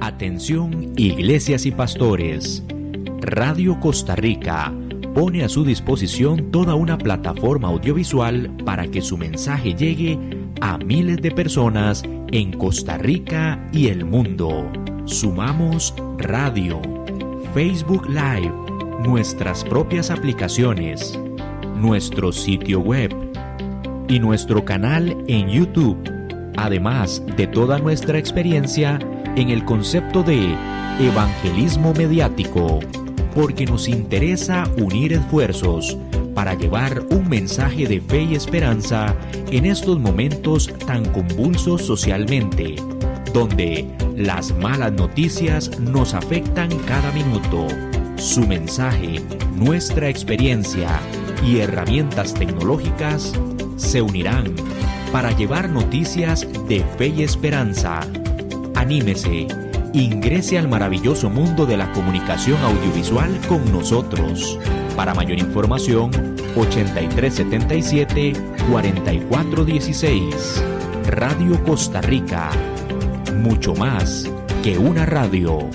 Atención, iglesias y pastores. Radio Costa Rica pone a su disposición toda una plataforma audiovisual para que su mensaje llegue a miles de personas en Costa Rica y el mundo. Sumamos radio, Facebook Live, nuestras propias aplicaciones, nuestro sitio web y nuestro canal en YouTube, además de toda nuestra experiencia en el concepto de evangelismo mediático, porque nos interesa unir esfuerzos para llevar un mensaje de fe y esperanza en estos momentos tan convulsos socialmente, donde las malas noticias nos afectan cada minuto. Su mensaje, nuestra experiencia y herramientas tecnológicas se unirán para llevar noticias de fe y esperanza. Anímese, ingrese al maravilloso mundo de la comunicación audiovisual con nosotros. Para mayor información, 8377-4416. Radio Costa Rica. Mucho más que una radio.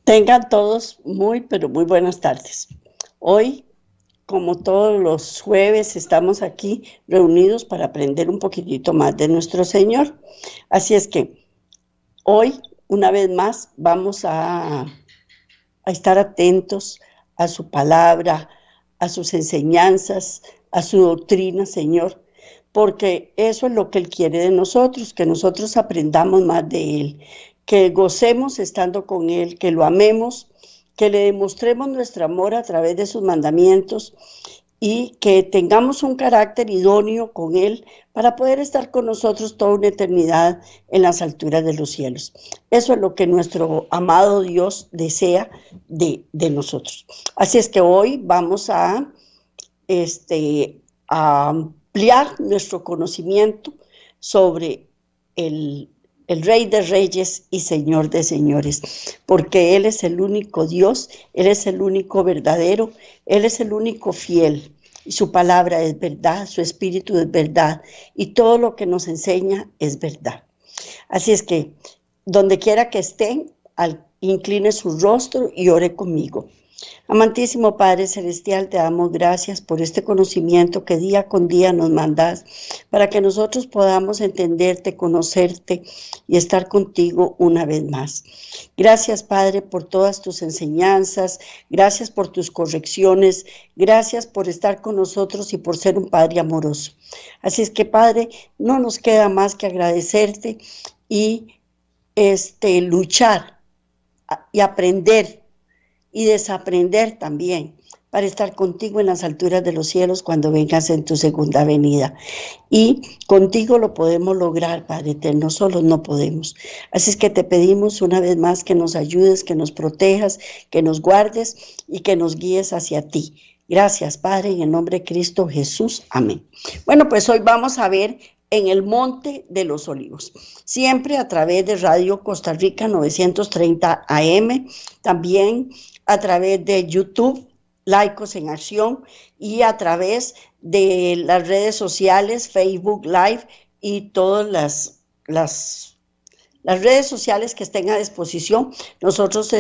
Tengan todos pero muy buenas tardes. Hoy, como todos los jueves, estamos aquí reunidos para aprender un poquitito más de nuestro Señor. Así es que hoy, una vez más, vamos a estar atentos a su palabra, a sus enseñanzas, a su doctrina, Señor, porque eso es lo que Él quiere de nosotros, que nosotros aprendamos más de Él, que gocemos estando con Él, que lo amemos, que le demostremos nuestro amor a través de sus mandamientos y que tengamos un carácter idóneo con Él para poder estar con nosotros toda una eternidad en las alturas de los cielos. Eso es lo que nuestro amado Dios desea de nosotros. Así es que hoy vamos a ampliar nuestro conocimiento sobre el Rey de Reyes y Señor de Señores, porque Él es el único Dios, Él es el único verdadero, Él es el único fiel, y su palabra es verdad, su espíritu es verdad, y todo lo que nos enseña es verdad. Así es que, donde quiera que estén, incline su rostro y ore conmigo. Amantísimo Padre Celestial, te damos gracias por este conocimiento que día con día nos mandas para que nosotros podamos entenderte, conocerte y estar contigo una vez más. Gracias, Padre, por todas tus enseñanzas, gracias por tus correcciones, gracias por estar con nosotros y por ser un Padre amoroso. Así es que, Padre, no nos queda más que agradecerte y luchar y aprender y desaprender también para estar contigo en las alturas de los cielos cuando vengas en tu segunda venida. Y contigo lo podemos lograr, Padre eterno, solos no podemos. Así es que te pedimos una vez más que nos ayudes, que nos protejas, que nos guardes y que nos guíes hacia ti. Gracias, Padre, en el nombre de Cristo Jesús. Amén. Bueno, pues hoy vamos a ver en el Monte de los Olivos, siempre a través de Radio Costa Rica 930 AM, también a través de YouTube Laicos en Acción y a través de las redes sociales, Facebook Live y todas las redes sociales que estén a disposición. Nosotros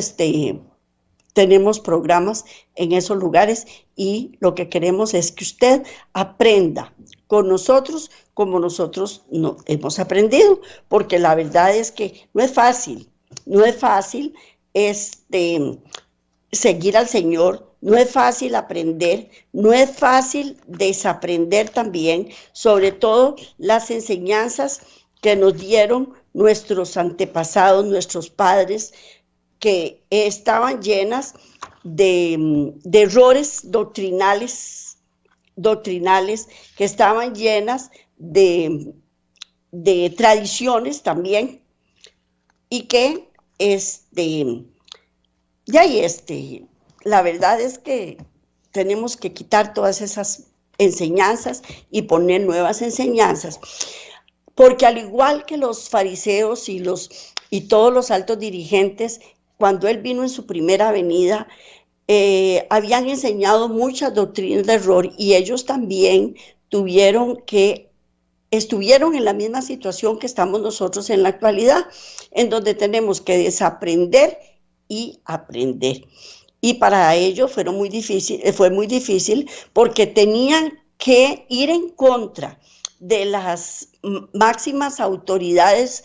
tenemos programas en esos lugares y lo que queremos es que usted aprenda con nosotros como nosotros no, hemos aprendido, porque la verdad es que no es fácil seguir al Señor, no es fácil aprender, no es fácil desaprender también, sobre todo las enseñanzas que nos dieron nuestros antepasados, nuestros padres, que estaban llenas de errores doctrinales, que estaban llenas de tradiciones también, y que ya la verdad es que tenemos que quitar todas esas enseñanzas y poner nuevas enseñanzas, porque al igual que los fariseos y todos los altos dirigentes, cuando él vino en su primera venida, habían enseñado muchas doctrinas de error y ellos también estuvieron en la misma situación que estamos nosotros en la actualidad, en donde tenemos que desaprender y aprender. Y para ello fue muy difícil porque tenían que ir en contra de las máximas autoridades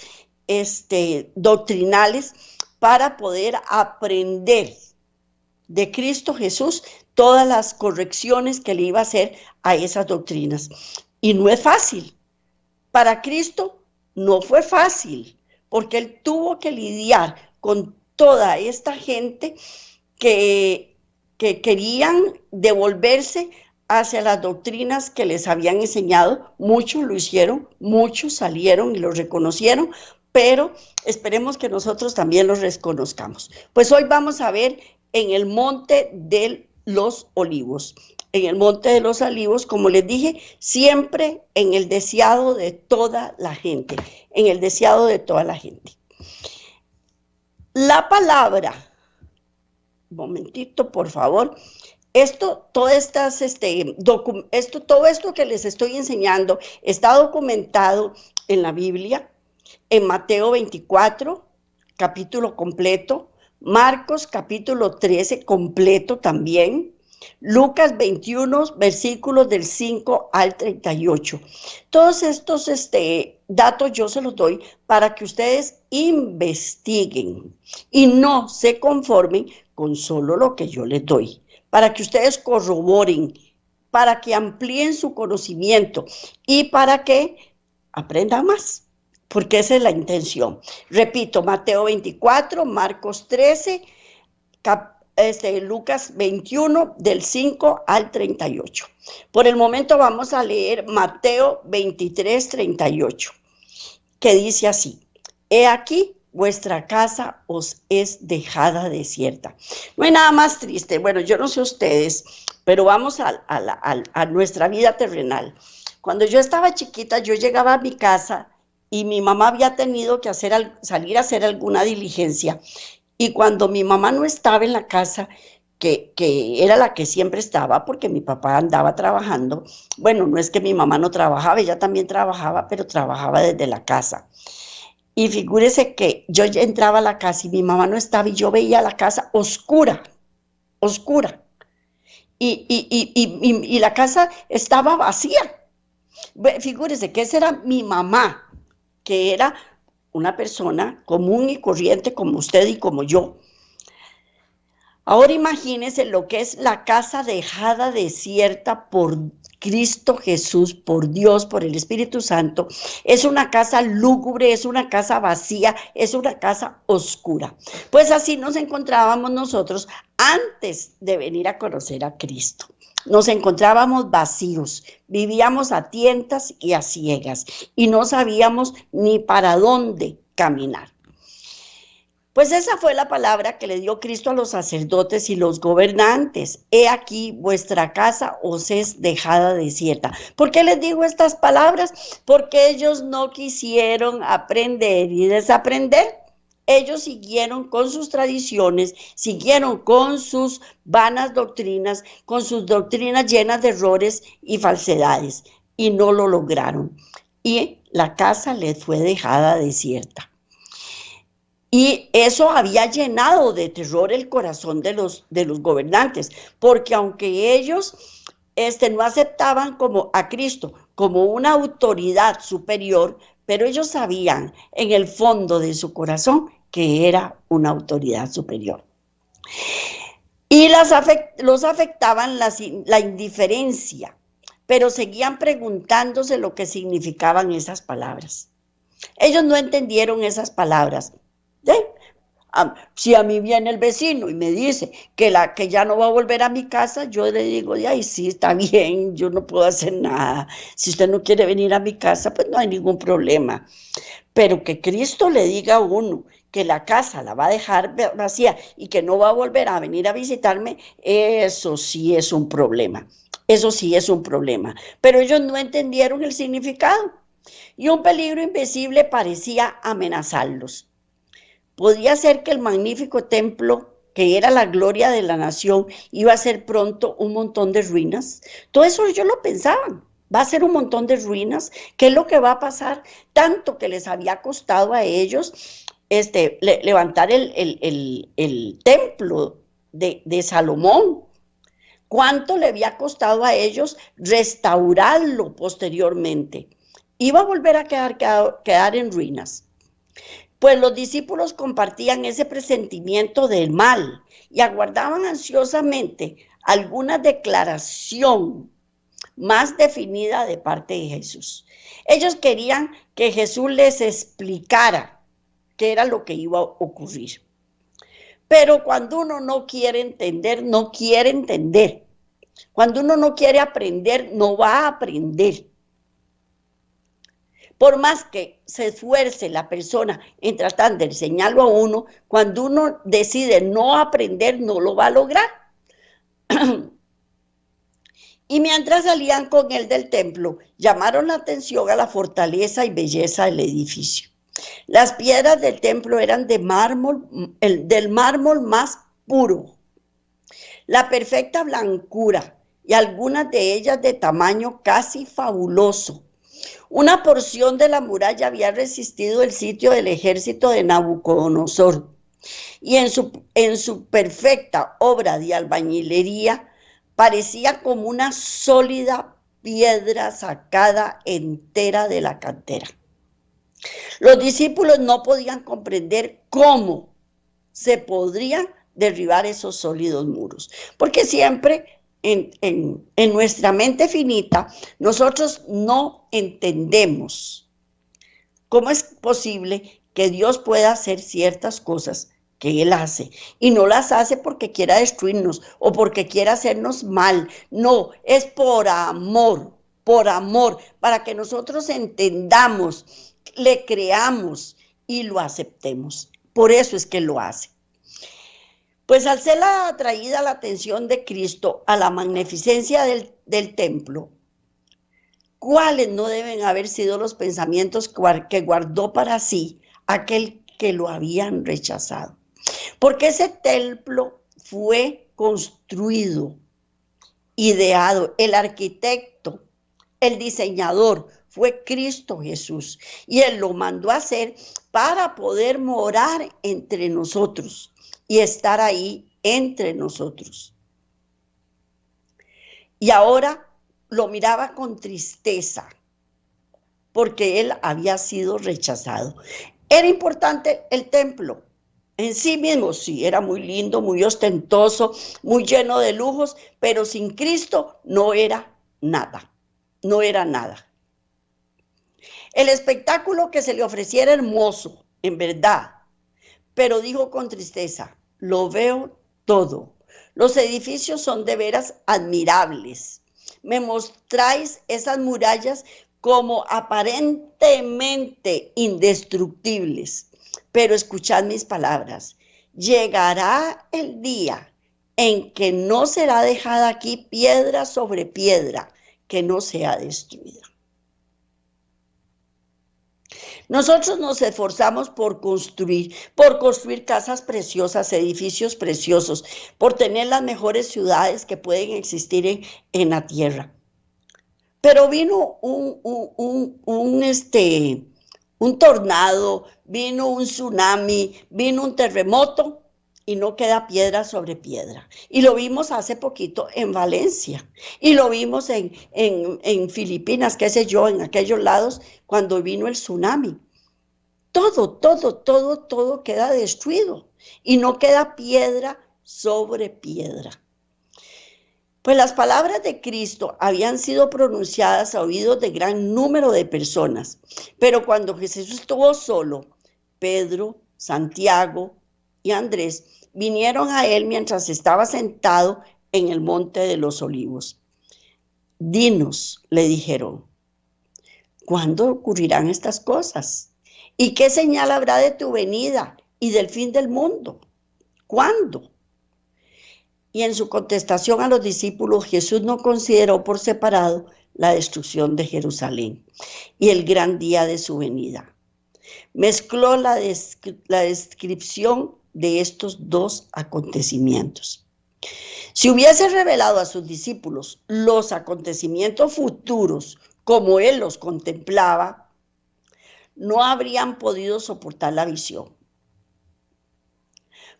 doctrinales para poder aprender de Cristo Jesús todas las correcciones que le iba a hacer a esas doctrinas. Y no es fácil. Para Cristo no fue fácil, porque él tuvo que lidiar con toda esta gente que querían devolverse hacia las doctrinas que les habían enseñado. Muchos lo hicieron, muchos salieron y lo reconocieron, pero esperemos que nosotros también los reconozcamos. Pues hoy vamos a ver en el Monte de los Olivos. En el Monte de los Olivos, como les dije, siempre en el deseado de toda la gente, en el deseado de toda la gente. La palabra, un momentito, por favor. Todo esto que les estoy enseñando está documentado en la Biblia, en Mateo 24, capítulo completo, Marcos capítulo 13 completo también, Lucas 21, versículos del 5 al 38. Todos estos datos yo se los doy para que ustedes investiguen y no se conformen con solo lo que yo les doy, para que ustedes corroboren, para que amplíen su conocimiento y para que aprendan más, porque esa es la intención. Repito, Mateo 24, Marcos 13, Lucas 21, del 5 al 38. Por el momento vamos a leer Mateo 23, 38, que dice así: He aquí, vuestra casa os es dejada desierta. No hay nada más triste. Bueno, yo no sé ustedes, pero vamos a nuestra vida terrenal. Cuando yo estaba chiquita, yo llegaba a mi casa y mi mamá había tenido que salir a hacer alguna diligencia. Y cuando mi mamá no estaba en la casa, que era la que siempre estaba, porque mi papá andaba trabajando. Bueno, no es que mi mamá no trabajaba, ella también trabajaba, pero trabajaba desde la casa. Y figúrese que yo ya entraba a la casa y mi mamá no estaba y yo veía la casa oscura. Y la casa estaba vacía. Figúrese que esa era mi mamá, que era una persona común y corriente como usted y como yo. Ahora imagínense lo que es la casa dejada desierta por Cristo Jesús, por Dios, por el Espíritu Santo. Es una casa lúgubre, es una casa vacía, es una casa oscura. Pues así nos encontrábamos nosotros antes de venir a conocer a Cristo. Nos encontrábamos vacíos, vivíamos a tientas y a ciegas y no sabíamos ni para dónde caminar. Pues esa fue la palabra que le dio Cristo a los sacerdotes y los gobernantes. He aquí, vuestra casa os es dejada desierta. ¿Por qué les digo estas palabras? Porque ellos no quisieron aprender y desaprender. Ellos siguieron con sus tradiciones, siguieron con sus vanas doctrinas, con sus doctrinas llenas de errores y falsedades, y no lo lograron. Y la casa les fue dejada desierta. Y eso había llenado de terror el corazón de los gobernantes, porque aunque ellos no aceptaban como a Cristo como una autoridad superior, pero ellos sabían en el fondo de su corazón que era una autoridad superior. Y los afectaban la indiferencia, pero seguían preguntándose lo que significaban esas palabras. Ellos no entendieron esas palabras. Si a mí viene el vecino y me dice que ya no va a volver a mi casa, yo le digo, ay, sí, está bien, yo no puedo hacer nada. Si usted no quiere venir a mi casa, pues no hay ningún problema. Pero que Cristo le diga a uno que la casa la va a dejar vacía y que no va a volver a venir a visitarme, eso sí es un problema. Eso sí es un problema. Pero ellos no entendieron el significado. Y un peligro invisible parecía amenazarlos. Podía ser que el magnífico templo, que era la gloria de la nación, iba a ser pronto un montón de ruinas. Todo eso ellos lo pensaban. Va a ser un montón de ruinas. ¿Qué es lo que va a pasar? Tanto que les había costado a ellos levantar el templo de Salomón. ¿Cuánto le había costado a ellos restaurarlo posteriormente? Iba a volver a quedar en ruinas. Pues los discípulos compartían ese presentimiento del mal y aguardaban ansiosamente alguna declaración más definida de parte de Jesús. Ellos querían que Jesús les explicara qué era lo que iba a ocurrir. Pero cuando uno no quiere entender, no quiere entender. Cuando uno no quiere aprender, no va a aprender. Por más que se esfuerce la persona en tratar de enseñarlo a uno, cuando uno decide no aprender, no lo va a lograr. Y mientras salían con él del templo, llamaron la atención a la fortaleza y belleza del edificio. Las piedras del templo eran de mármol, del mármol más puro. La perfecta blancura y algunas de ellas de tamaño casi fabuloso. Una porción de la muralla había resistido el sitio del ejército de Nabucodonosor y en su perfecta obra de albañilería parecía como una sólida piedra sacada entera de la cantera. Los discípulos no podían comprender cómo se podrían derribar esos sólidos muros, porque siempre en nuestra mente finita nosotros no entendemos cómo es posible que Dios pueda hacer ciertas cosas que Él hace, y no las hace porque quiera destruirnos o porque quiera hacernos mal. No, es por amor, para que nosotros entendamos, le creamos y lo aceptemos. Por eso es que lo hace. Pues al ser atraída la atención de Cristo a la magnificencia del templo, ¿cuáles no deben haber sido los pensamientos que guardó para sí aquel que lo habían rechazado? Porque ese templo fue construido, ideado, el arquitecto, el diseñador fue Cristo Jesús, y Él lo mandó a hacer para poder morar entre nosotros y estar ahí entre nosotros. Y ahora lo miraba con tristeza, porque él había sido rechazado. Era importante el templo en sí mismo, sí, era muy lindo, muy ostentoso, muy lleno de lujos, pero sin Cristo no era nada, no era nada. El espectáculo que se le ofreciera hermoso, en verdad, pero dijo con tristeza, lo veo todo. Los edificios son de veras admirables. Me mostráis esas murallas como aparentemente indestructibles, pero escuchad mis palabras. Llegará el día en que no será dejada aquí piedra sobre piedra que no sea destruida. Nosotros nos esforzamos por construir casas preciosas, edificios preciosos, por tener las mejores ciudades que pueden existir en la tierra. Pero vino un tornado, vino un tsunami, vino un terremoto y no queda piedra sobre piedra. Y lo vimos hace poquito en Valencia y lo vimos en Filipinas, qué sé yo, en aquellos lados cuando vino el tsunami. Todo queda destruido y no queda piedra sobre piedra. Pues las palabras de Cristo habían sido pronunciadas a oídos de gran número de personas, pero cuando Jesús estuvo solo, Pedro, Santiago y Andrés vinieron a él mientras estaba sentado en el monte de los olivos. Dinos, le dijeron, ¿cuándo ocurrirán estas cosas? ¿Y qué señal habrá de tu venida y del fin del mundo? ¿Cuándo? Y en su contestación a los discípulos, Jesús no consideró por separado la destrucción de Jerusalén y el gran día de su venida. Mezcló la descripción de estos dos acontecimientos. Si hubiese revelado a sus discípulos los acontecimientos futuros como él los contemplaba, no habrían podido soportar la visión.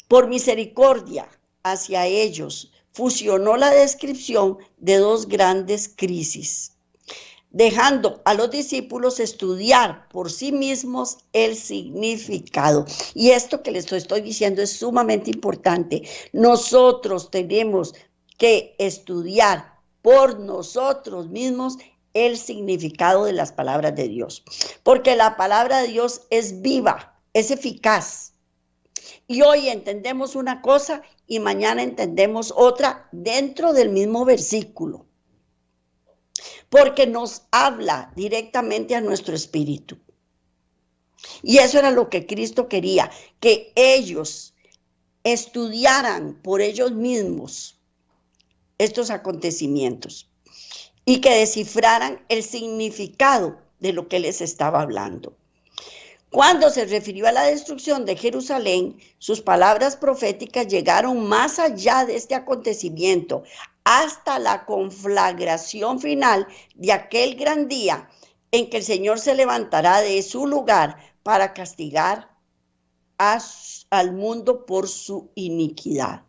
Por misericordia hacia ellos, fusionó la descripción de dos grandes crisis, dejando a los discípulos estudiar por sí mismos el significado. Y esto que les estoy diciendo es sumamente importante. Nosotros tenemos que estudiar por nosotros mismos el significado de las palabras de Dios, porque la palabra de Dios es viva, es eficaz. Y hoy entendemos una cosa y mañana entendemos otra dentro del mismo versículo, porque nos habla directamente a nuestro espíritu. Y eso era lo que Cristo quería, que ellos estudiaran por ellos mismos estos acontecimientos y que descifraran el significado de lo que les estaba hablando. Cuando se refirió a la destrucción de Jerusalén, sus palabras proféticas llegaron más allá de este acontecimiento, hasta la conflagración final de aquel gran día en que el Señor se levantará de su lugar para castigar al mundo por su iniquidad.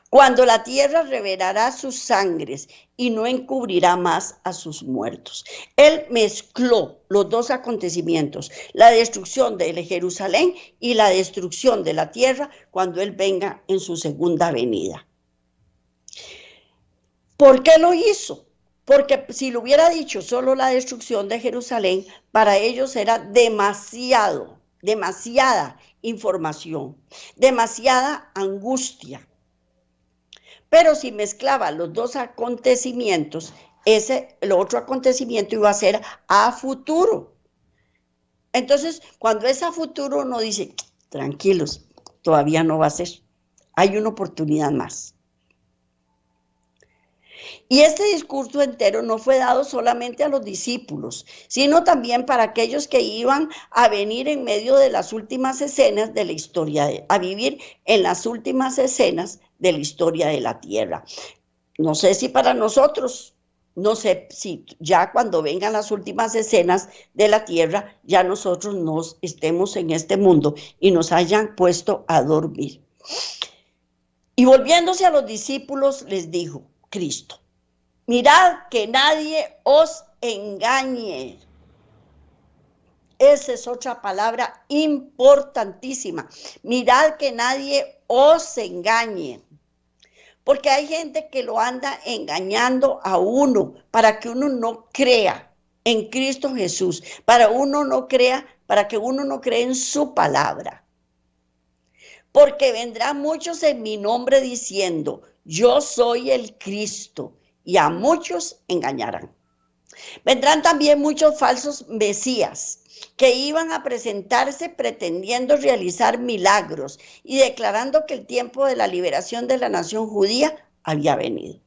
Cuando la tierra revelará sus sangres y no encubrirá más a sus muertos. Él mezcló los dos acontecimientos, la destrucción de Jerusalén y la destrucción de la tierra cuando Él venga en su segunda venida. ¿Por qué lo hizo? Porque si lo hubiera dicho solo la destrucción de Jerusalén, para ellos era demasiada información, demasiada angustia. Pero si mezclaba los dos acontecimientos, el otro acontecimiento iba a ser a futuro. Entonces, cuando es a futuro, uno dice, tranquilos, todavía no va a ser. Hay una oportunidad más. Y este discurso entero no fue dado solamente a los discípulos, sino también para aquellos que iban a venir en medio de las últimas escenas de la historia, a vivir en las últimas escenas de la historia de la tierra. No sé si para nosotros, no sé si ya cuando vengan las últimas escenas de la tierra, ya nosotros nos estemos en este mundo y nos hayan puesto a dormir. Y volviéndose a los discípulos, les dijo Cristo, mirad que nadie os engañe. Esa es otra palabra importantísima. Mirad que nadie os engañe. Porque hay gente que lo anda engañando a uno para que uno no crea en Cristo Jesús, para que uno no crea en su palabra. Porque vendrán muchos en mi nombre diciendo, yo soy el Cristo, y a muchos engañarán. Vendrán también muchos falsos mesías que iban a presentarse pretendiendo realizar milagros y declarando que el tiempo de la liberación de la nación judía había venido.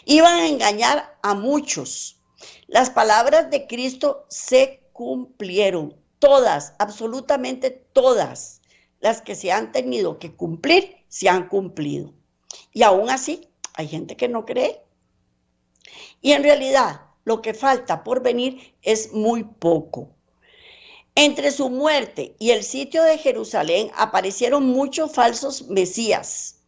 Iban a engañar a muchos. Las palabras de Cristo se cumplieron. Todas, absolutamente todas las que se han tenido que cumplir, se han cumplido. Y aún así, hay gente que no cree. Y en realidad, lo que falta por venir es muy poco. Entre su muerte y el sitio de Jerusalén aparecieron muchos falsos mesías,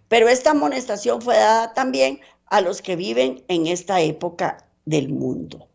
pero esta amonestación fue dada también a los que viven en esta época del mundo.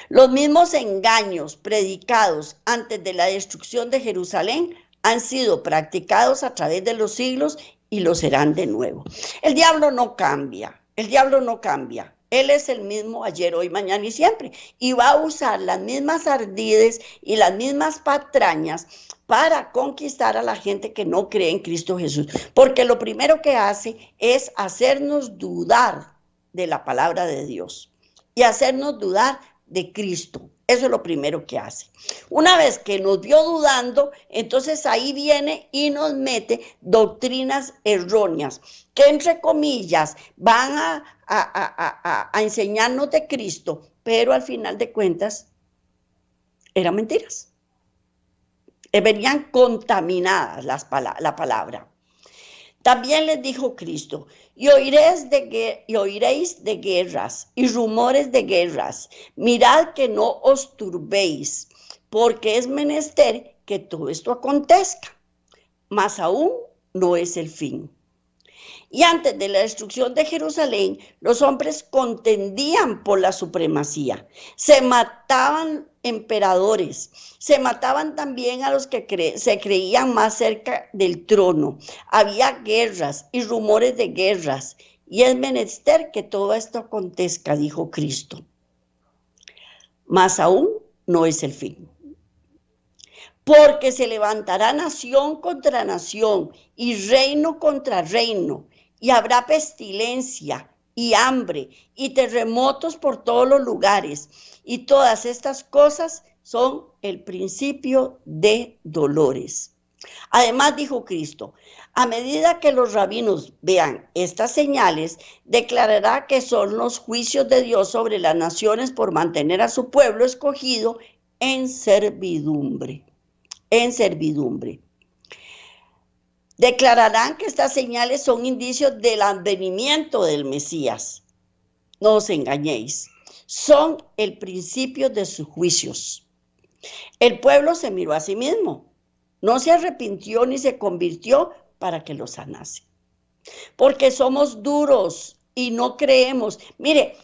Los mismos engaños predicados antes de la destrucción de Jerusalén han sido practicados a través de los siglos y lo serán de nuevo. El diablo no cambia, el diablo no cambia. Él es el mismo ayer, hoy, mañana y siempre. Y va a usar las mismas ardides y las mismas patrañas para conquistar a la gente que no cree en Cristo Jesús. Porque lo primero que hace es hacernos dudar de la palabra de Dios y hacernos dudar de Cristo. Eso es lo primero que hace. Una vez que nos vio dudando, entonces ahí viene y nos mete doctrinas erróneas, que entre comillas van a enseñarnos de Cristo, pero al final de cuentas eran mentiras. Venían contaminadas la palabra. También les dijo Cristo, y oiréis de guerras y rumores de guerras. Mirad que no os turbéis, porque es menester que todo esto acontezca, mas aún no es el fin. Y antes de la destrucción de Jerusalén, los hombres contendían por la supremacía. Se mataban emperadores, se mataban también a los que se creían más cerca del trono. Había guerras y rumores de guerras. Y es menester que todo esto acontezca, dijo Cristo. Mas aún no es el fin. Porque se levantará nación contra nación y reino contra reino. Y habrá pestilencia y hambre y terremotos por todos los lugares. Y todas estas cosas son el principio de dolores. Además, dijo Cristo, a medida que los rabinos vean estas señales, declarará que son los juicios de Dios sobre las naciones por mantener a su pueblo escogido en servidumbre. En servidumbre. Declararán que estas señales son indicios del advenimiento del Mesías. No os engañéis, son el principio de sus juicios. El pueblo se miró a sí mismo, no se arrepintió ni se convirtió para que lo sanase. Porque somos duros y no creemos. Mire,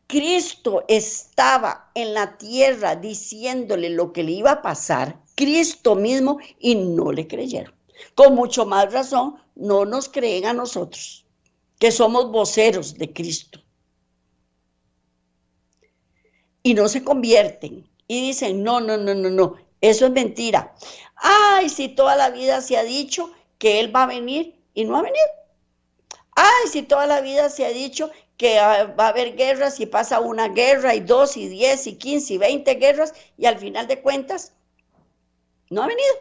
Cristo estaba en la tierra diciéndole lo que le iba a pasar, Cristo mismo, y no le creyeron. Con mucho más razón, no nos creen a nosotros, que somos voceros de Cristo. Y no se convierten y dicen, no, eso es mentira. Ay, si toda la vida se ha dicho que Él va a venir y no ha venido. Ay, si toda la vida se ha dicho que va a haber guerras y pasa una guerra y 2 y 10 y 15 y 20 guerras y al final de cuentas no ha venido.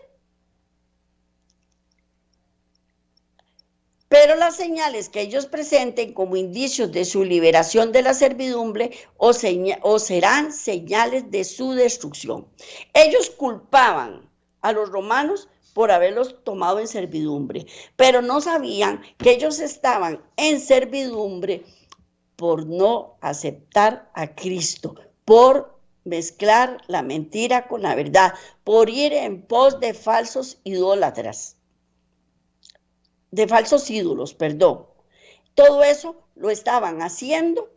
Pero las señales que ellos presenten como indicios de su liberación de la servidumbre o serán señales de su destrucción. Ellos culpaban a los romanos por haberlos tomado en servidumbre, pero no sabían que ellos estaban en servidumbre por no aceptar a Cristo, por mezclar la mentira con la verdad, por ir en pos de falsos idólatras. De falsos ídolos, perdón. Todo eso lo estaban haciendo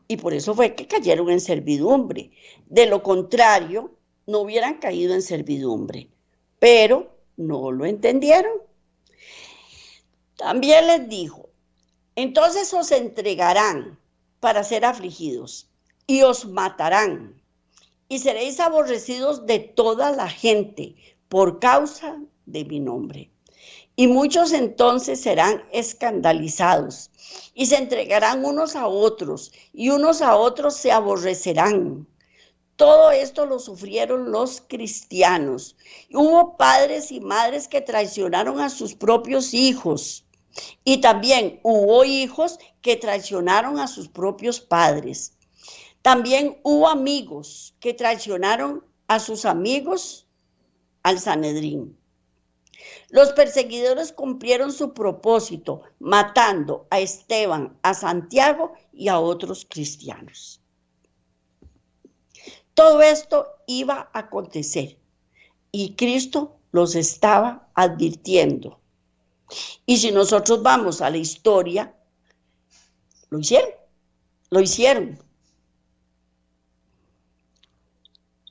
y por eso fue que cayeron en servidumbre. De lo contrario, no hubieran caído en servidumbre, pero no lo entendieron. También les dijo, entonces os entregarán para ser afligidos y os matarán y seréis aborrecidos de toda la gente por causa de mi nombre. Y muchos entonces serán escandalizados y se entregarán unos a otros y unos a otros se aborrecerán. Todo esto lo sufrieron los cristianos. Hubo padres y madres que traicionaron a sus propios hijos y también hubo hijos que traicionaron a sus propios padres. También hubo amigos que traicionaron a sus amigos al Sanedrín. Los perseguidores cumplieron su propósito, matando a Esteban, a Santiago y a otros cristianos. Todo esto iba a acontecer y Cristo los estaba advirtiendo. Y si nosotros vamos a la historia, lo hicieron.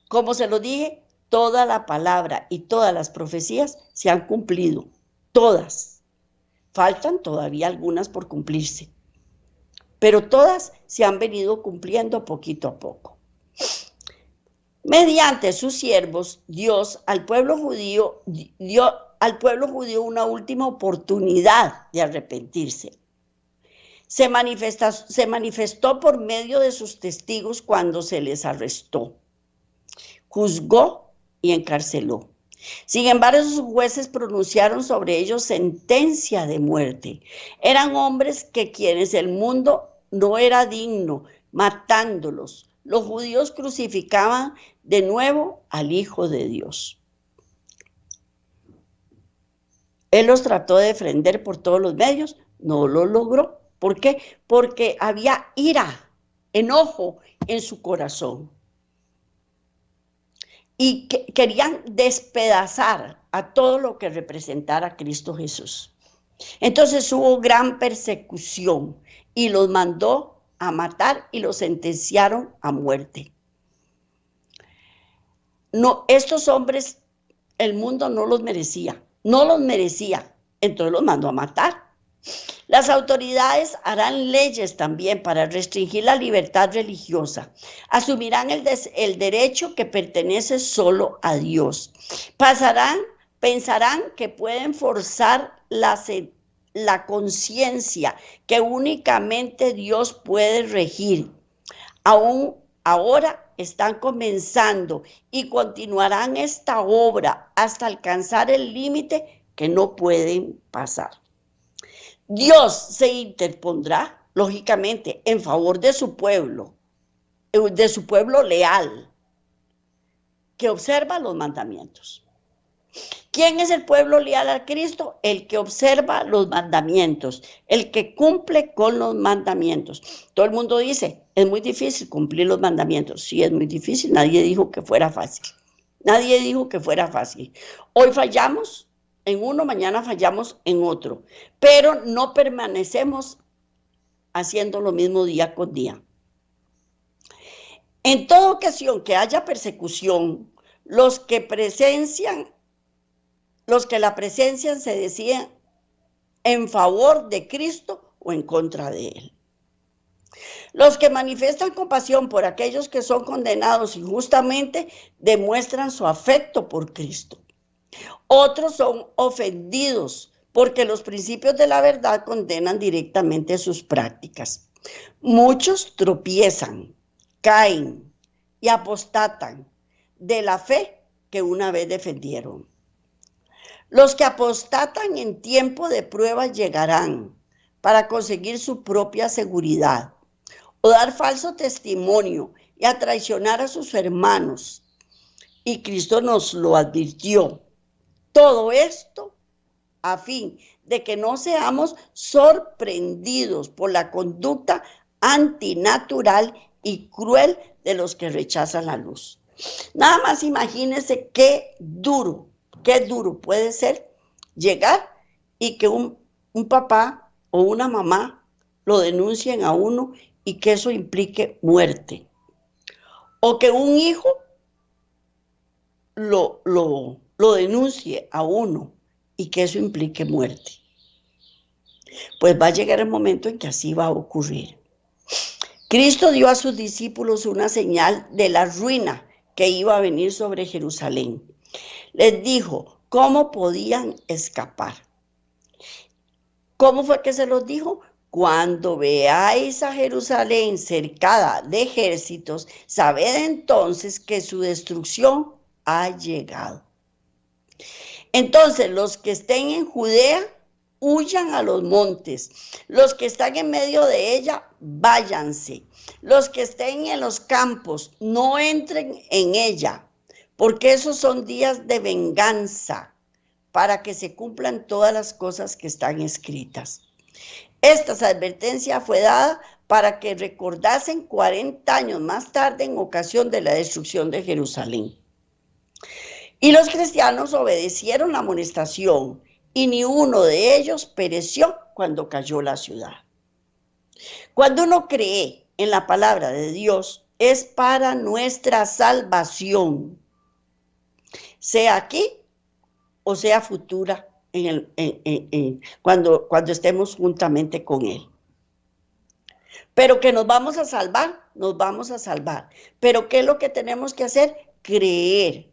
Como se lo dije, toda la palabra y todas las profecías se han cumplido, todas. Faltan todavía algunas por cumplirse, pero todas se han venido cumpliendo poquito a poco. Mediante sus siervos, Dios al pueblo judío dio una última oportunidad de arrepentirse. Se manifestó por medio de sus testigos cuando se les arrestó, juzgó y encarceló. Sin embargo, sus jueces pronunciaron sobre ellos sentencia de muerte. Eran hombres que quienes el mundo no era digno, matándolos. Los judíos crucificaban de nuevo al Hijo de Dios. Él los trató de defender por todos los medios, no lo logró. ¿Por qué? Porque había ira, enojo en su corazón. Y querían despedazar a todo lo que representara a Cristo Jesús. Entonces hubo gran persecución y los mandó a matar y los sentenciaron a muerte. No, estos hombres, el mundo no los merecía, entonces los mandó a matar. Las autoridades harán leyes también para restringir la libertad religiosa. Asumirán el derecho que pertenece solo a Dios. Pensarán que pueden forzar la conciencia que únicamente Dios puede regir. Aún ahora están comenzando y continuarán esta obra hasta alcanzar el límite que no pueden pasar. Dios se interpondrá, lógicamente, en favor de su pueblo leal, que observa los mandamientos. ¿Quién es el pueblo leal a Cristo? El que observa los mandamientos, el que cumple con los mandamientos. Todo el mundo dice, es muy difícil cumplir los mandamientos. Sí, es muy difícil, nadie dijo que fuera fácil. Hoy fallamos en uno, mañana fallamos en otro, pero no permanecemos haciendo lo mismo día con día. En toda ocasión que haya persecución, los que la presencian se deciden en favor de Cristo o en contra de Él. Los que manifiestan compasión por aquellos que son condenados injustamente demuestran su afecto por Cristo. Otros son ofendidos porque los principios de la verdad condenan directamente sus prácticas. Muchos tropiezan, caen y apostatan de la fe que una vez defendieron. Los que apostatan en tiempo de prueba llegarán para conseguir su propia seguridad o dar falso testimonio y a traicionar a sus hermanos. Y Cristo nos lo advirtió. Todo esto a fin de que no seamos sorprendidos por la conducta antinatural y cruel de los que rechazan la luz. Nada más imagínense qué duro puede ser llegar y que un papá o una mamá lo denuncien a uno y que eso implique muerte. O que un hijo lo denuncie a uno y que eso implique muerte. Pues va a llegar el momento en que así va a ocurrir. Cristo dio a sus discípulos una señal de la ruina que iba a venir sobre Jerusalén. Les dijo cómo podían escapar. ¿Cómo fue que se los dijo? Cuando veáis a Jerusalén cercada de ejércitos, sabed entonces que su destrucción ha llegado. Entonces, los que estén en Judea huyan a los montes. Los que están en medio de ella, váyanse. Los que estén en los campos, no entren en ella, porque esos son días de venganza, para que se cumplan todas las cosas que están escritas. Esta advertencia fue dada para que recordasen 40 años más tarde en ocasión de la destrucción de Jerusalén. Y los cristianos obedecieron la amonestación y ni uno de ellos pereció cuando cayó la ciudad. Cuando uno cree en la palabra de Dios, es para nuestra salvación, sea aquí o sea futura, cuando estemos juntamente con Él. Pero que nos vamos a salvar, nos vamos a salvar. Pero ¿qué es lo que tenemos que hacer? Creer.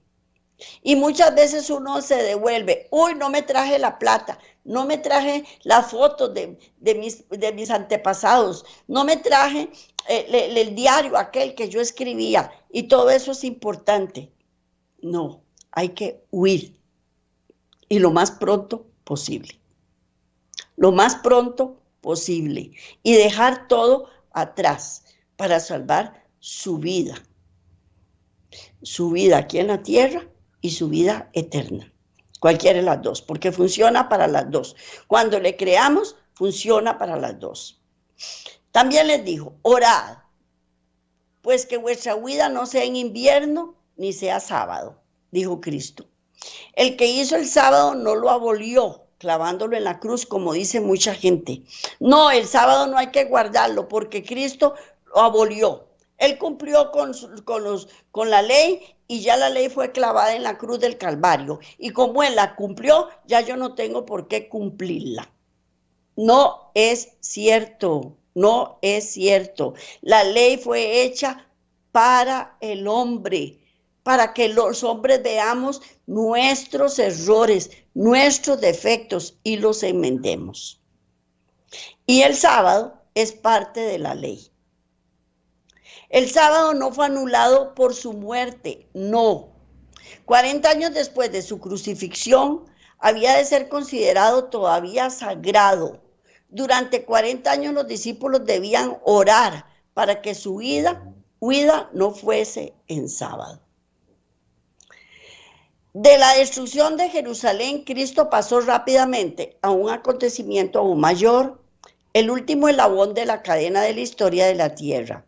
Y muchas veces uno se devuelve, uy, no me traje la plata, no me traje las fotos de mis antepasados, no me traje el diario aquel que yo escribía, y todo eso es importante. No, hay que huir, y lo más pronto posible. Lo más pronto posible, y dejar todo atrás para salvar su vida aquí en la tierra y su vida eterna, cualquiera de las dos, porque funciona para las dos. Cuando le creamos, funciona para las dos. También les dijo, orad, pues que vuestra huida no sea en invierno ni sea sábado, dijo Cristo. El que hizo el sábado no lo abolió, clavándolo en la cruz, como dice mucha gente. No, el sábado no hay que guardarlo, porque Cristo lo abolió. Él cumplió con la ley, y ya la ley fue clavada en la cruz del Calvario. Y como Él la cumplió, ya yo no tengo por qué cumplirla. No es cierto, no es cierto. La ley fue hecha para el hombre, para que los hombres veamos nuestros errores, nuestros defectos y los enmendemos. Y el sábado es parte de la ley. El sábado no fue anulado por su muerte, no. 40 años después de su crucifixión, había de ser considerado todavía sagrado. Durante 40 años los discípulos debían orar para que su huida no fuese en sábado. De la destrucción de Jerusalén, Cristo pasó rápidamente a un acontecimiento aún mayor, el último eslabón de la cadena de la historia de la tierra,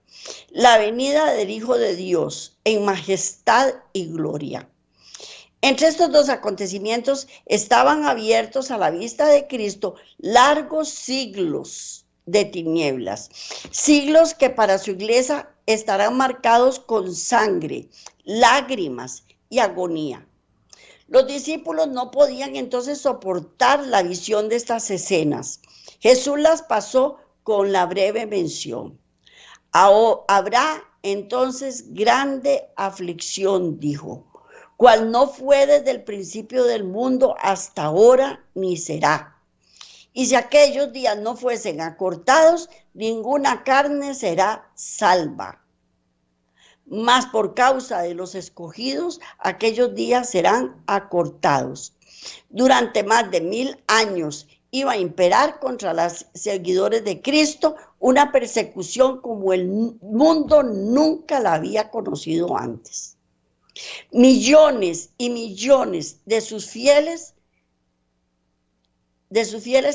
la venida del Hijo de Dios en majestad y gloria. Entre estos dos acontecimientos estaban abiertos a la vista de Cristo largos siglos de tinieblas, siglos que para su iglesia estarán marcados con sangre, lágrimas y agonía. Los discípulos no podían entonces soportar la visión de estas escenas. Jesús las pasó con la breve mención. Habrá entonces grande aflicción, dijo, cual no fue desde el principio del mundo hasta ahora ni será. Y si aquellos días no fuesen acortados, ninguna carne será salva. Mas por causa de los escogidos, aquellos días serán acortados. Durante más de 1000 años iba a imperar contra los seguidores de Cristo una persecución como el mundo nunca la había conocido antes. Millones y millones de sus fieles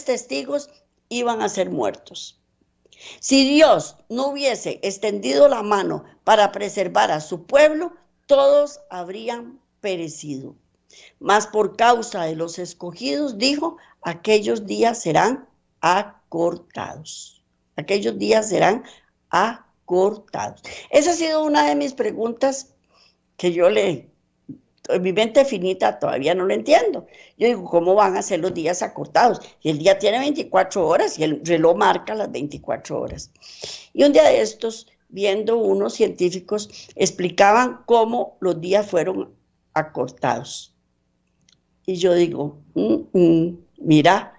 testigos iban a ser muertos. Si Dios no hubiese extendido la mano para preservar a su pueblo, todos habrían perecido. Mas por causa de los escogidos, dijo, aquellos días serán acortados. Aquellos días serán acortados. Esa ha sido una de mis preguntas que en mi mente finita todavía no lo entiendo. Yo digo, ¿cómo van a ser los días acortados? Y el día tiene 24 horas y el reloj marca las 24 horas. Y un día de estos, viendo unos científicos, explicaban cómo los días fueron acortados. Y yo digo, mira,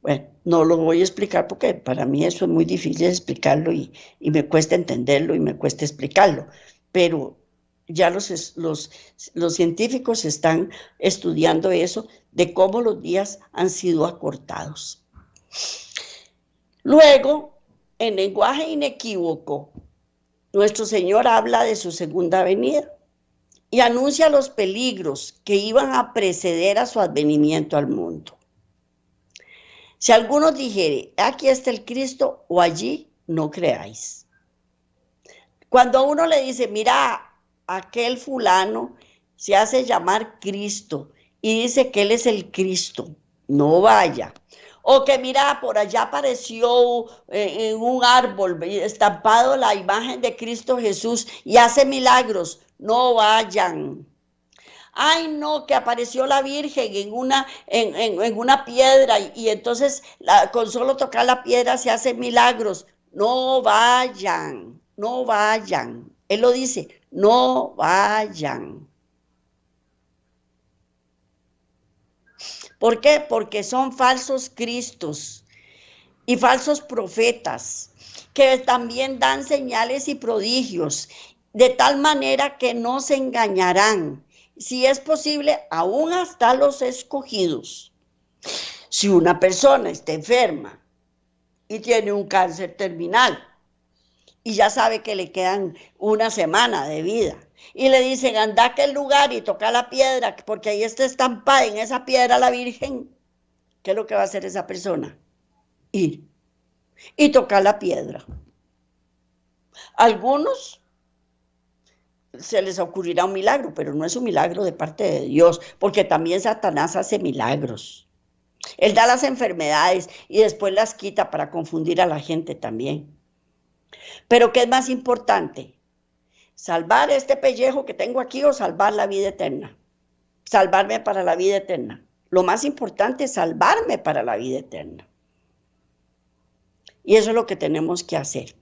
bueno, no lo voy a explicar porque para mí eso es muy difícil explicarlo y me cuesta entenderlo y me cuesta explicarlo. Pero ya los científicos están estudiando eso, de cómo los días han sido acortados. Luego, en lenguaje inequívoco, nuestro Señor habla de su segunda venida y anuncia los peligros que iban a preceder a su advenimiento al mundo. Si alguno dijere, aquí está el Cristo, o allí, no creáis. Cuando a uno le dice, mira, aquel fulano se hace llamar Cristo y dice que él es el Cristo, no vaya. O que mira, por allá apareció en un árbol estampado la imagen de Cristo Jesús y hace milagros, no vayan. Ay, no, que apareció la Virgen en una piedra y entonces con solo tocar la piedra se hacen milagros. No vayan, no vayan. Él lo dice, no vayan. ¿Por qué? Porque son falsos cristos y falsos profetas que también dan señales y prodigios, de tal manera que no se engañarán, si es posible, aún hasta los escogidos. Si una persona está enferma y tiene un cáncer terminal y ya sabe que le quedan una semana de vida y le dicen, anda a aquel lugar y toca la piedra porque ahí está estampada en esa piedra la Virgen, ¿qué es lo que va a hacer esa persona? Ir y tocar la piedra. Algunos se les ocurrirá un milagro, pero no es un milagro de parte de Dios, porque también Satanás hace milagros. Él da las enfermedades y después las quita para confundir a la gente también. Pero ¿qué es más importante? ¿Salvar este pellejo que tengo aquí o salvar la vida eterna? Salvarme para la vida eterna. Lo más importante es salvarme para la vida eterna. Y eso es lo que tenemos que hacer.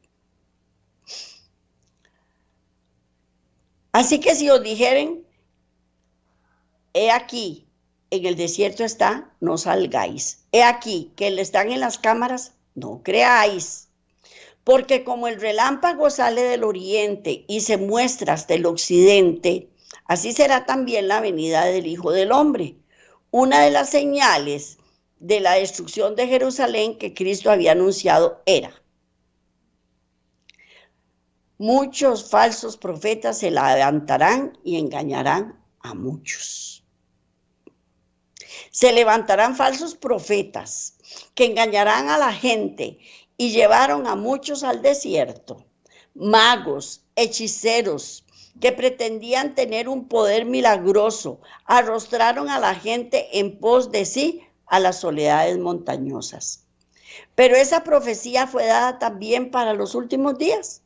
Así que si os dijeren, he aquí, en el desierto está, no salgáis. He aquí, que están en las cámaras, no creáis. Porque como el relámpago sale del oriente y se muestra hasta el occidente, así será también la venida del Hijo del Hombre. Una de las señales de la destrucción de Jerusalén que Cristo había anunciado era: muchos falsos profetas se levantarán y engañarán a muchos. Se levantarán falsos profetas que engañarán a la gente y llevaron a muchos al desierto. Magos, hechiceros, que pretendían tener un poder milagroso, arrostraron a la gente en pos de sí a las soledades montañosas. Pero esa profecía fue dada también para los últimos días.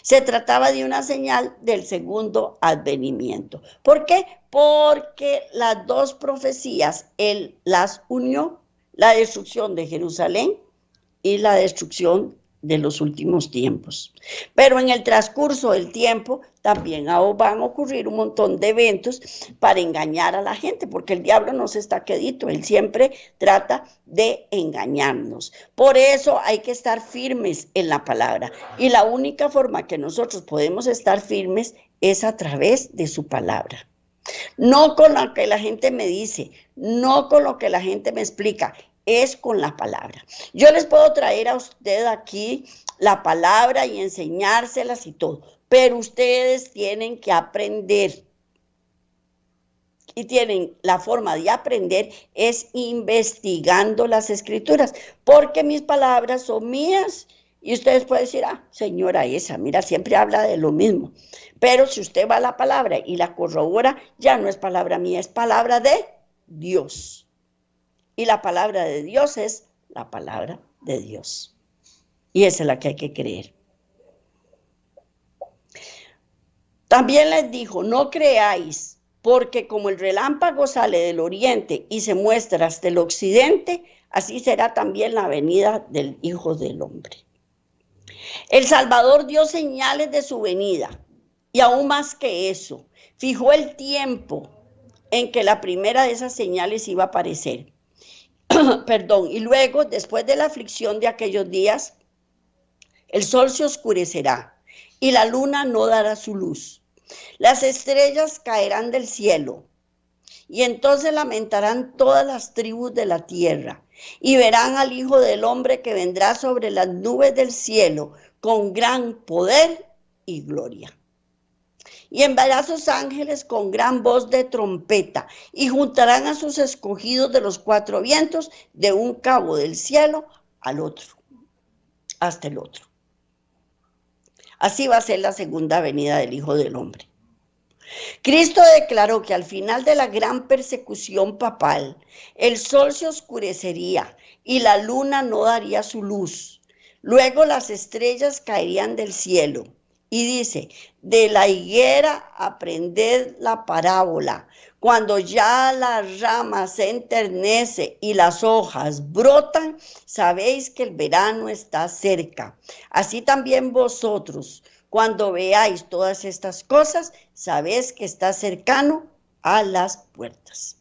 Se trataba de una señal del segundo advenimiento. ¿Por qué? Porque las dos profecías él las unió, la destrucción de Jerusalén y la destrucción de los últimos tiempos. Pero en el transcurso del tiempo también van a ocurrir un montón de eventos para engañar a la gente, porque el diablo no se está quedito, él siempre trata de engañarnos. Por eso hay que estar firmes en la palabra, y la única forma que nosotros podemos estar firmes es a través de su palabra. No con lo que la gente me dice, no con lo que la gente me explica, es con la palabra. Yo les puedo traer a usted aquí la palabra y enseñárselas y todo, pero ustedes tienen que aprender. Y tienen la forma de aprender es investigando las escrituras, porque mis palabras son mías. Y ustedes pueden decir, señora esa, mira, siempre habla de lo mismo. Pero si usted va a la palabra y la corrobora, ya no es palabra mía, es palabra de Dios. Y la palabra de Dios es la palabra de Dios. Y esa es la que hay que creer. También les dijo, no creáis, porque como el relámpago sale del oriente y se muestra hasta el occidente, así será también la venida del Hijo del Hombre. El Salvador dio señales de su venida, y aún más que eso, fijó el tiempo en que la primera de esas señales iba a aparecer. Y luego, después de la aflicción de aquellos días, el sol se oscurecerá y la luna no dará su luz. Las estrellas caerán del cielo y entonces lamentarán todas las tribus de la tierra y verán al Hijo del Hombre que vendrá sobre las nubes del cielo con gran poder y gloria. Y enviará a sus ángeles con gran voz de trompeta, y juntarán a sus escogidos de los cuatro vientos, de un cabo del cielo al otro, hasta el otro. Así va a ser la segunda venida del Hijo del Hombre. Cristo declaró que al final de la gran persecución papal, el sol se oscurecería y la luna no daría su luz. Luego las estrellas caerían del cielo. Y dice, de la higuera aprended la parábola. Cuando ya la rama se enternece y las hojas brotan, sabéis que el verano está cerca. Así también vosotros, cuando veáis todas estas cosas, sabéis que está cercano a las puertas.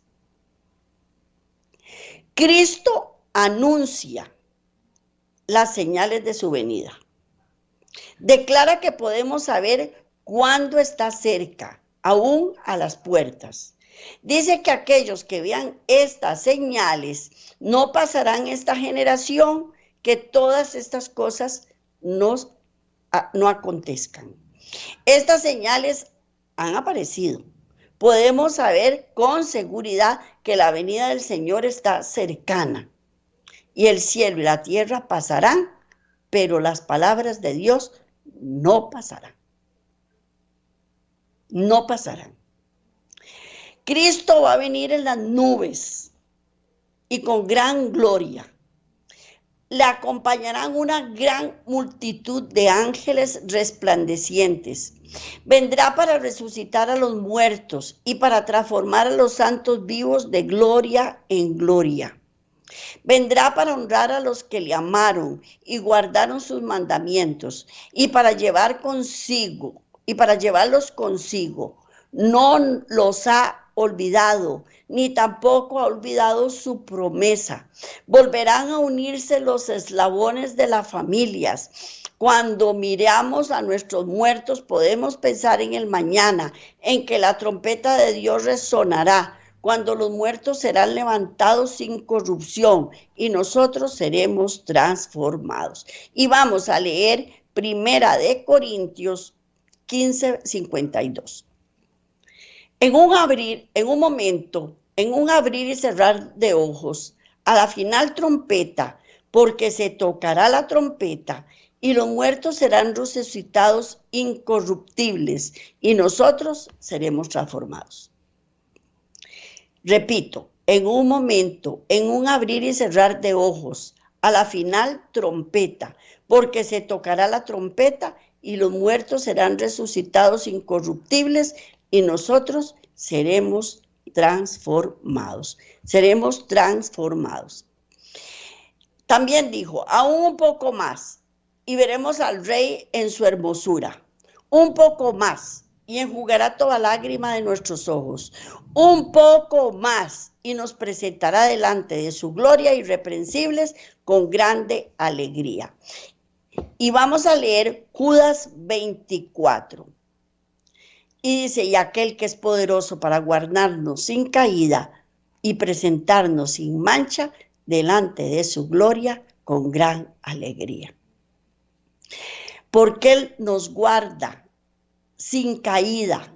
Cristo anuncia las señales de su venida. Declara que podemos saber cuándo está cerca, aún a las puertas. Dice que aquellos que vean estas señales no pasarán esta generación, que todas estas cosas no acontezcan. Estas señales han aparecido. Podemos saber con seguridad que la venida del Señor está cercana. Y el cielo y la tierra pasarán, pero las palabras de Dios no pasarán. No pasarán. Cristo va a venir en las nubes y con gran gloria. Le acompañarán una gran multitud de ángeles resplandecientes. Vendrá para resucitar a los muertos y para transformar a los santos vivos de gloria en gloria. Vendrá para honrar a los que le amaron y guardaron sus mandamientos, y para llevarlos consigo. No los ha olvidado, ni tampoco ha olvidado su promesa. Volverán a unirse los eslabones de las familias. Cuando miramos a nuestros muertos, podemos pensar en el mañana, en que la trompeta de Dios resonará, cuando los muertos serán levantados sin corrupción y nosotros seremos transformados. Y vamos a leer 1 Corintios 15:52. En un abrir y cerrar de ojos, a la final trompeta, porque se tocará la trompeta y los muertos serán resucitados incorruptibles y nosotros seremos transformados. Repito, en un abrir y cerrar de ojos, a la final trompeta, porque se tocará la trompeta y los muertos serán resucitados incorruptibles y nosotros seremos transformados. Seremos transformados. También dijo, aún un poco más, y veremos al Rey en su hermosura. Un poco más, y enjugará toda lágrima de nuestros ojos. Un poco más, y nos presentará delante de su gloria irreprensibles con grande alegría. Y vamos a leer Judas 24. Y dice, y aquel que es poderoso para guardarnos sin caída y presentarnos sin mancha delante de su gloria con gran alegría. Porque Él nos guarda sin caída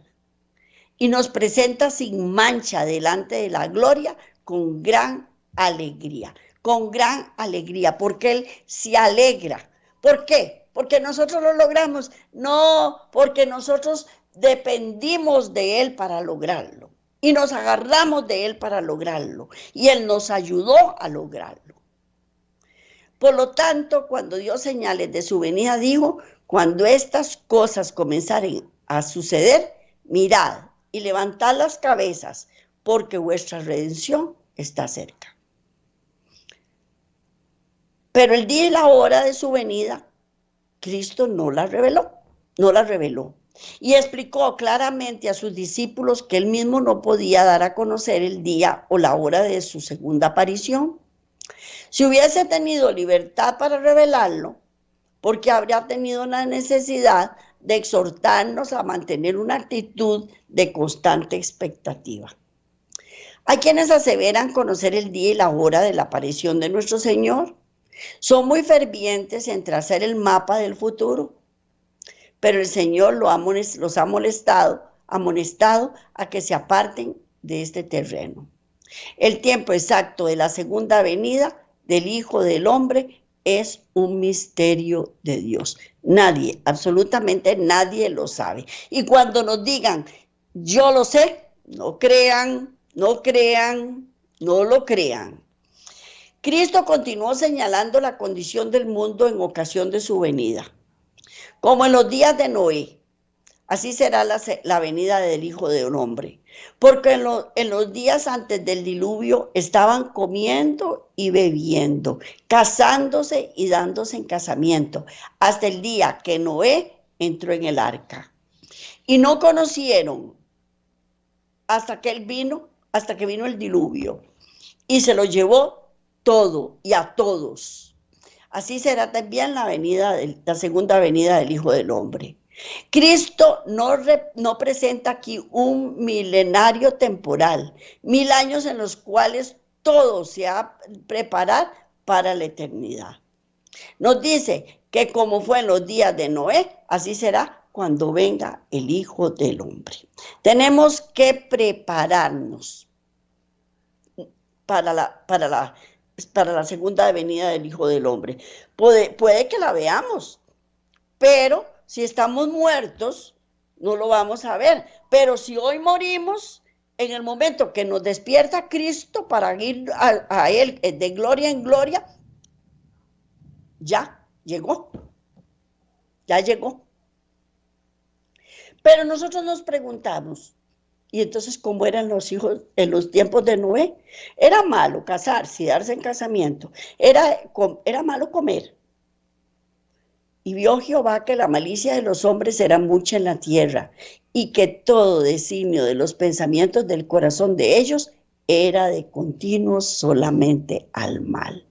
y nos presenta sin mancha delante de la gloria con gran alegría. Con gran alegría, porque Él se alegra. ¿Por qué? ¿Porque nosotros lo logramos? No, porque nosotros dependimos de Él para lograrlo y nos agarramos de Él para lograrlo y Él nos ayudó a lograrlo. Por lo tanto, cuando dio señales de su venida, dijo, cuando estas cosas comenzaren a suceder, mirad y levantad las cabezas, porque vuestra redención está cerca. Pero el día y la hora de su venida, Cristo no la reveló. Y explicó claramente a sus discípulos que él mismo no podía dar a conocer el día o la hora de su segunda aparición. Si hubiese tenido libertad para revelarlo, porque habría tenido la necesidad de exhortarnos a mantener una actitud de constante expectativa. Hay quienes aseveran conocer el día y la hora de la aparición de nuestro Señor. Son muy fervientes en trazar el mapa del futuro, pero el Señor los ha amonestado a que se aparten de este terreno. El tiempo exacto de la segunda venida del Hijo del Hombre es un misterio de Dios. Nadie, absolutamente nadie lo sabe. Y cuando nos digan, yo lo sé, no crean, no crean, no lo crean. Cristo continuó señalando la condición del mundo en ocasión de su venida. Como en los días de Noé, así será la venida del Hijo del Hombre. Porque en los días antes del diluvio estaban comiendo y bebiendo, casándose y dándose en casamiento, hasta el día que Noé entró en el arca. Y no conocieron hasta que vino el diluvio. Y se lo llevó todo y a todos. Así será también la segunda venida del Hijo del Hombre. Cristo no presenta aquí un milenario temporal, 1000 años en los cuales todo se ha a preparar para la eternidad. Nos dice que como fue en los días de Noé, así será cuando venga el Hijo del Hombre. Tenemos que prepararnos para la segunda venida del Hijo del Hombre. Puede que la veamos, pero si estamos muertos, no lo vamos a ver. Pero si hoy morimos, en el momento que nos despierta Cristo para ir a Él de gloria en gloria, ya llegó. Ya llegó. Pero nosotros nos preguntamos, y entonces, ¿cómo eran los hijos en los tiempos de Noé? Era malo casarse y darse en casamiento. Era malo comer. Y vio Jehová que la malicia de los hombres era mucha en la tierra, y que todo designio de los pensamientos del corazón de ellos era de continuo solamente al mal.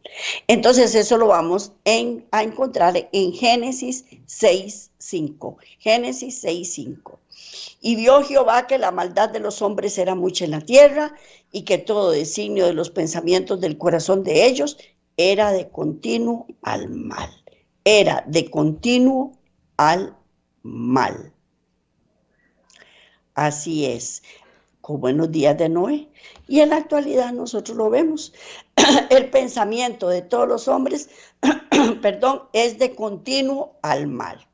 Entonces eso lo vamos a encontrar en Génesis 6:5. Génesis 6:5. Y vio Jehová que la maldad de los hombres era mucha en la tierra, y que todo designio de los pensamientos del corazón de ellos era de continuo al mal. Era de continuo al mal. Así es, como en los días de Noé. Y en la actualidad nosotros lo vemos. El pensamiento de todos los hombres, es de continuo al mal.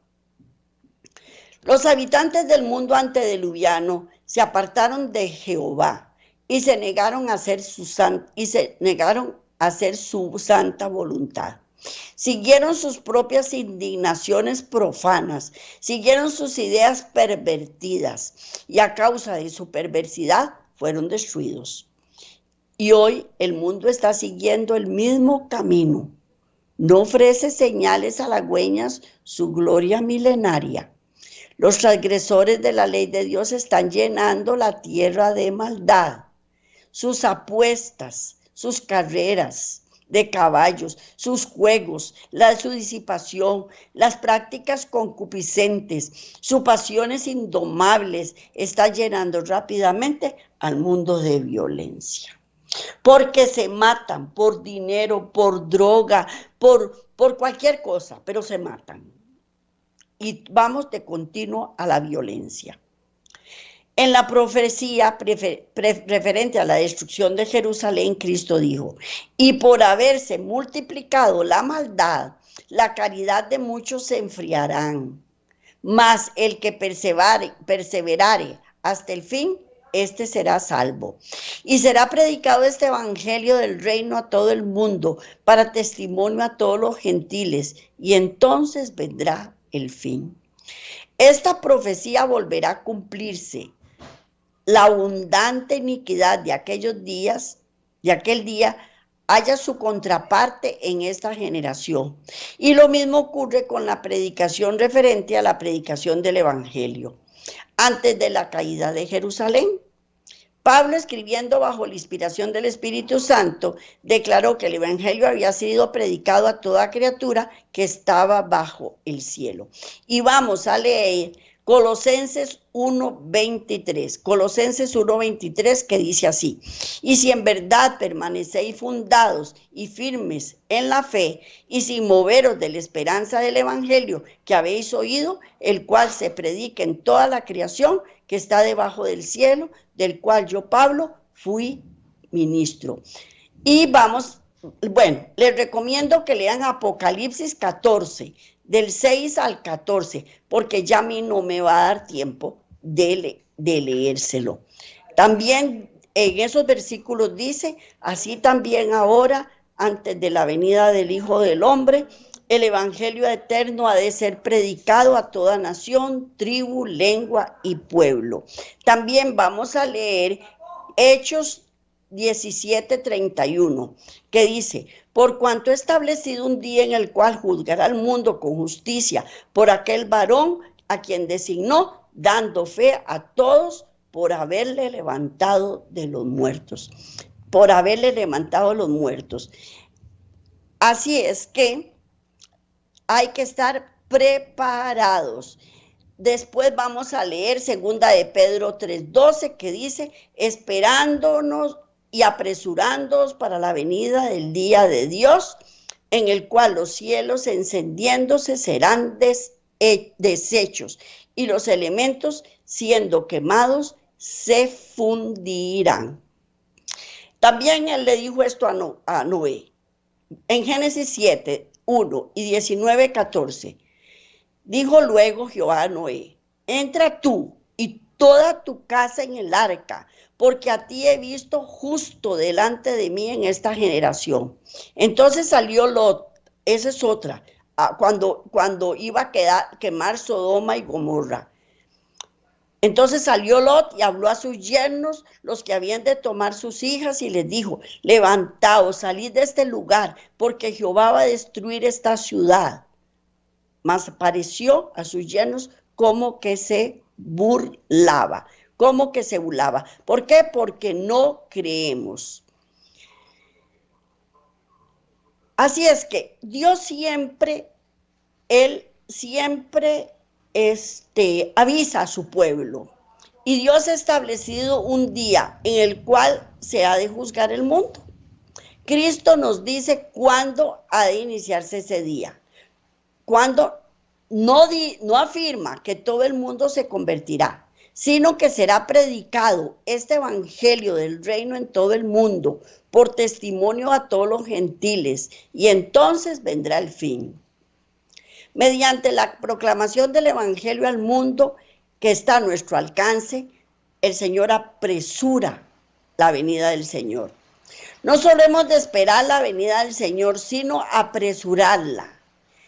Los habitantes del mundo antediluviano se apartaron de Jehová y se negaron a hacer su santa voluntad. Siguieron sus propias indignaciones profanas, siguieron sus ideas pervertidas y a causa de su perversidad fueron destruidos. Y hoy el mundo está siguiendo el mismo camino. No ofrece señales halagüeñas su gloria milenaria. Los transgresores de la ley de Dios están llenando la tierra de maldad. Sus apuestas, sus carreras de caballos, sus juegos, su disipación, las prácticas concupiscentes, sus pasiones indomables, está llenando rápidamente al mundo de violencia. Porque se matan por dinero, por droga, por cualquier cosa, pero se matan. Y vamos de continuo a la violencia. En la profecía referente a la destrucción de Jerusalén, Cristo dijo: y por haberse multiplicado la maldad, la caridad de muchos se enfriarán. Mas el que perseverare hasta el fin, este será salvo. Y será predicado este evangelio del reino a todo el mundo, para testimonio a todos los gentiles, y entonces vendrá el fin. Esta profecía volverá a cumplirse. La abundante iniquidad de aquellos días, de aquel día, haya su contraparte en esta generación. Y lo mismo ocurre con la predicación referente a la predicación del evangelio. Antes de la caída de Jerusalén, Pablo, escribiendo bajo la inspiración del Espíritu Santo, declaró que el evangelio había sido predicado a toda criatura que estaba bajo el cielo. Y vamos a leer Colosenses 1:23, Colosenses 1:23, que dice así: y si en verdad permanecéis fundados y firmes en la fe, y sin moveros de la esperanza del evangelio que habéis oído, el cual se predica en toda la creación que está debajo del cielo, del cual yo, Pablo, fui ministro. Y vamos, bueno, les recomiendo que lean Apocalipsis 14, del 6 al 14, porque ya a mí no me va a dar tiempo de leérselo. También en esos versículos dice: así también ahora, antes de la venida del Hijo del Hombre, el evangelio eterno ha de ser predicado a toda nación, tribu, lengua y pueblo. También vamos a leer Hechos 17:31, que dice: por cuanto he establecido un día en el cual juzgará al mundo con justicia por aquel varón a quien designó, dando fe a todos por haberle levantado de los muertos. Por haberle levantado los muertos. Así es que hay que estar preparados. Después vamos a leer segunda de Pedro 3:12, que dice: esperándonos y apresurándonos para la venida del día de Dios, en el cual los cielos encendiéndose serán deshechos, y los elementos siendo quemados se fundirán. También él le dijo esto a Noé. En Génesis 7:1 y 19:14. Dijo luego Jehová a Noé: entra tú y toda tu casa en el arca, porque a ti he visto justo delante de mí en esta generación. Entonces salió Lot, esa es otra, cuando iba a quemar Sodoma y Gomorra. Entonces salió Lot y habló a sus yernos, los que habían de tomar sus hijas, y les dijo: levantaos, salid de este lugar, porque Jehová va a destruir esta ciudad. Mas pareció a sus yernos como que se burlaba. ¿Por qué? Porque no creemos. Así es que Dios siempre, Él siempre avisa a su pueblo. Y Dios ha establecido un día en el cual se ha de juzgar el mundo. Cristo nos dice cuándo ha de iniciarse ese día. Cuando no afirma que todo el mundo se convertirá, sino que será predicado este evangelio del reino en todo el mundo, por testimonio a todos los gentiles, y entonces vendrá el fin. Mediante la proclamación del evangelio al mundo que está a nuestro alcance, el Señor apresura la venida del Señor. No solo hemos de esperar la venida del Señor, sino apresurarla.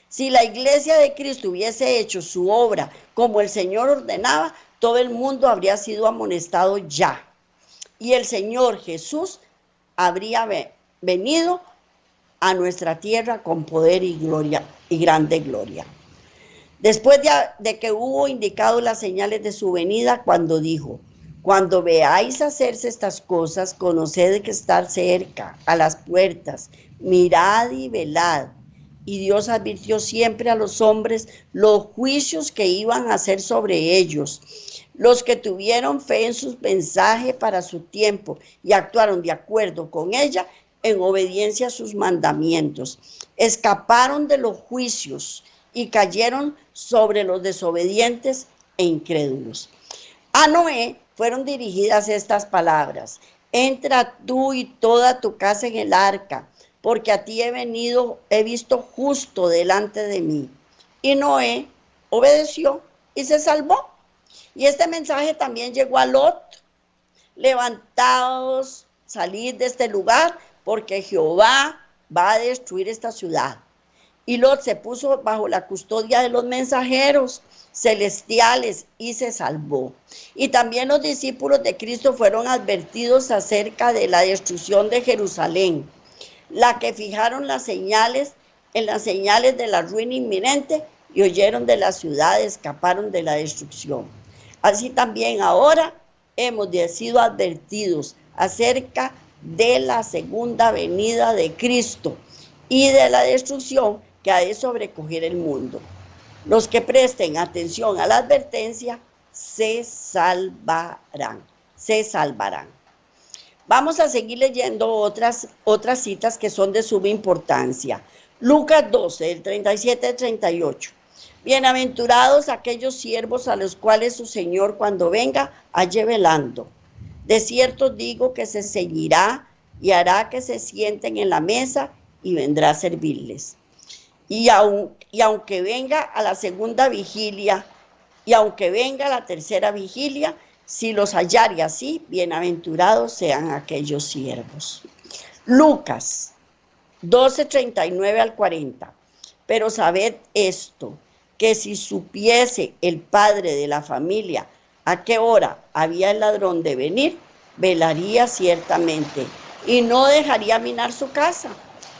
Si la iglesia de Cristo hubiese hecho su obra como el Señor ordenaba, todo el mundo habría sido amonestado ya. Y el Señor Jesús habría venido a nuestra tierra con poder y gloria y grande gloria. Después de que hubo indicado las señales de su venida, cuando dijo: cuando veáis hacerse estas cosas, conoced que está cerca, a las puertas, mirad y velad. Y Dios advirtió siempre a los hombres los juicios que iban a hacer sobre ellos. Los que tuvieron fe en su mensaje para su tiempo y actuaron de acuerdo con ella, en obediencia a sus mandamientos, escaparon de los juicios y cayeron sobre los desobedientes e incrédulos. A Noé fueron dirigidas estas palabras: entra tú y toda tu casa en el arca, porque a ti he visto justo delante de mí. Y Noé obedeció y se salvó. Y este mensaje también llegó a Lot: levantaos, salid de este lugar, porque Jehová va a destruir esta ciudad. Y Lot se puso bajo la custodia de los mensajeros celestiales y se salvó. Y también los discípulos de Cristo fueron advertidos acerca de la destrucción de Jerusalén, la que fijaron en las señales de la ruina inminente, y oyeron de la ciudad, escaparon de la destrucción. Así también ahora hemos sido advertidos acerca de la segunda venida de Cristo y de la destrucción que ha de sobrecoger el mundo. Los que presten atención a la advertencia se salvarán, se salvarán. Vamos a seguir leyendo otras citas que son de suma importancia. Lucas 12, del 37 al 38. Bienaventurados aquellos siervos a los cuales su Señor cuando venga halle velando. De cierto digo que se ceñirá y hará que se sienten en la mesa y vendrá a servirles. Y aunque venga a la segunda vigilia, y aunque venga a la tercera vigilia, si los hallare así, bienaventurados sean aquellos siervos. Lucas 12, 39 al 40. Pero sabed esto, que si supiese el padre de la familia a qué hora había el ladrón de venir, velaría ciertamente y no dejaría minar su casa.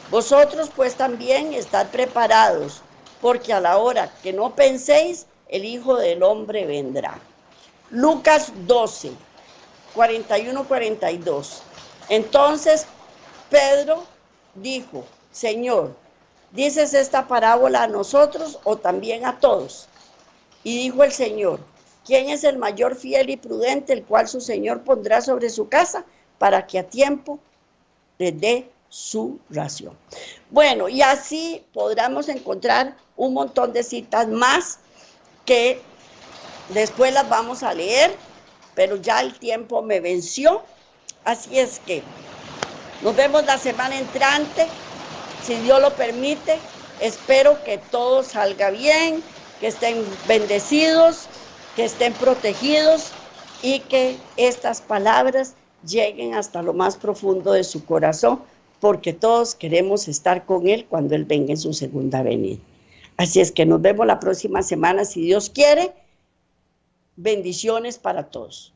Vosotros pues también estad preparados, porque a la hora que no penséis, el Hijo del Hombre vendrá. Lucas 12, 41-42. Entonces Pedro dijo, Señor, ¿dices esta parábola a nosotros o también a todos? Y dijo el Señor, ¿quién es el mayor fiel y prudente, el cual su Señor pondrá sobre su casa para que a tiempo les dé su ración? Bueno, y así podremos encontrar un montón de citas más que después las vamos a leer, pero ya el tiempo me venció. Así es que nos vemos la semana entrante, si Dios lo permite. Espero que todo salga bien, que estén bendecidos, que estén protegidos y que estas palabras lleguen hasta lo más profundo de su corazón, porque todos queremos estar con Él cuando Él venga en su segunda venida. Así es que nos vemos la próxima semana, si Dios quiere. Bendiciones para todos.